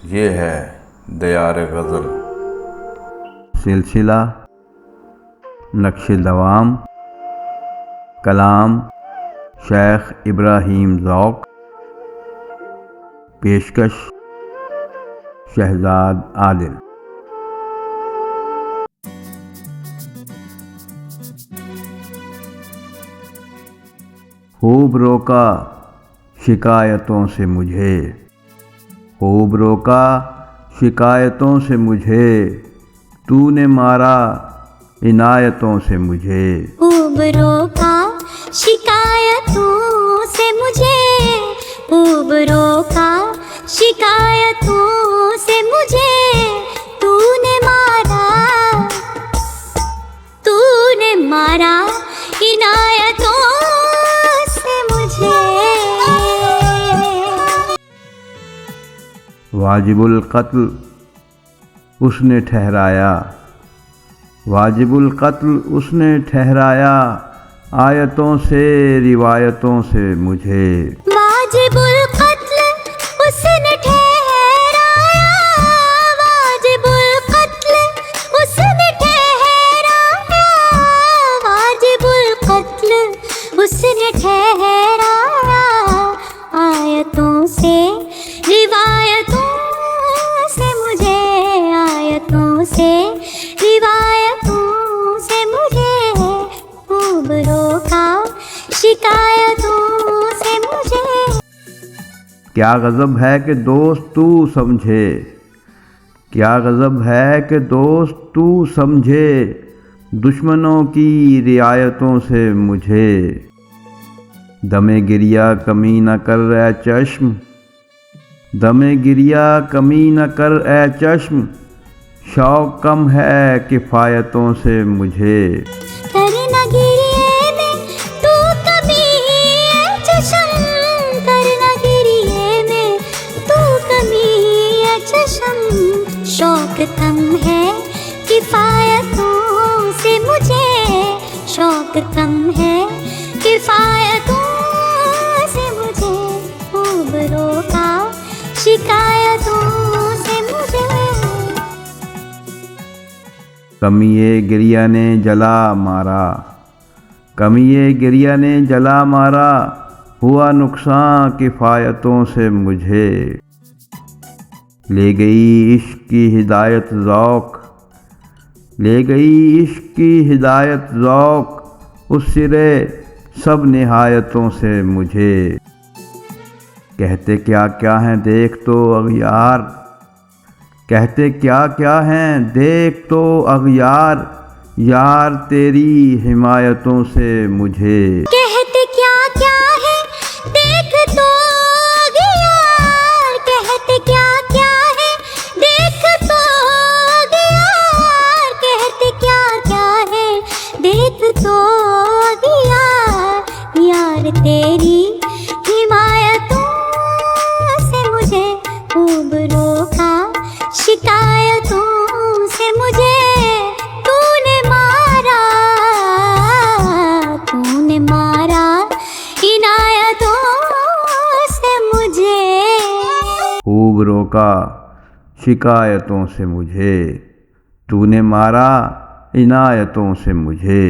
یہ ہے دیار غزل، سلسلہ نقش دوام، کلام شیخ ابراہیم ذوق، پیشکش شہزاد عادل۔ خوب روکا شکایتوں سے مجھے، خوب روکا شکایتوں سے مجھے، تو نے مارا عنایتوں سے مجھے۔ خوب روکا شکایتوں سے مجھے، خوب روکا شکایتوں سے مجھے، تو نے مارا عنایتوں سے مجھے۔ واجب القتل اس نے ٹھہرایا، واجب القتل اس نے ٹھہرایا، آیتوں سے روایتوں سے مجھے۔ واجب القتل اس نے ٹھہرایا، واجب القتل اس نے ٹھہرایا، واجب القتل اس نے ٹھہرایا، آیتوں سے روایتوں سے مجھے، آیتوں سے روایتوں سے مجھے، خوب روکا شکایتوں سے مجھے۔ کیا غضب ہے کہ دوست تو سمجھے، کیا غضب ہے کہ دوست تو سمجھے، دشمنوں کی رعایتوں سے مجھے۔ دم گریہ کمی نہ کر اے چشم، دم گریہ کمی نہ کر اے چشم، شوق کم ہے کفایتوں سے مجھے۔ کرنا گریے میں تو کبھی اے چشم، کرنا گریے میں تو کبھی اے چشم، شوق کم ہے کفایتوں سے مجھے، شوق کم ہے کفایتوں سے مجھے، خوب روکا شکایتوں سے مجھے۔ کمیے گریہ نے جلا مارا، کمیے گریہ نے جلا مارا، ہوا نقصان کفایتوں سے مجھے۔ لے گئی عشق کی ہدایت ذوق، لے گئی عشق کی ہدایت ذوق، اس سرے سب نہایتوں سے مجھے۔ کہتے کیا کیا ہیں دیکھ تو اغیار، کہتے کیا کیا ہیں دیکھ تو اغیار، یار تیری حمایتوں سے مجھے۔ کہتے کیا کیا ہے دیکھ تو اغیار، کہتے کیا کیا ہے دیکھ تو اغیار، کہتے کیا کیا ہے دیکھ تو اغیار، یار تیری حمایتوں سے مجھے، خوب روکا شکایتوں سے مجھے، تو نے مارا عنایتوں سے مجھے۔ خوب روکا شکایتوں سے مجھے، تو نے مارا عنایتوں سے مجھے۔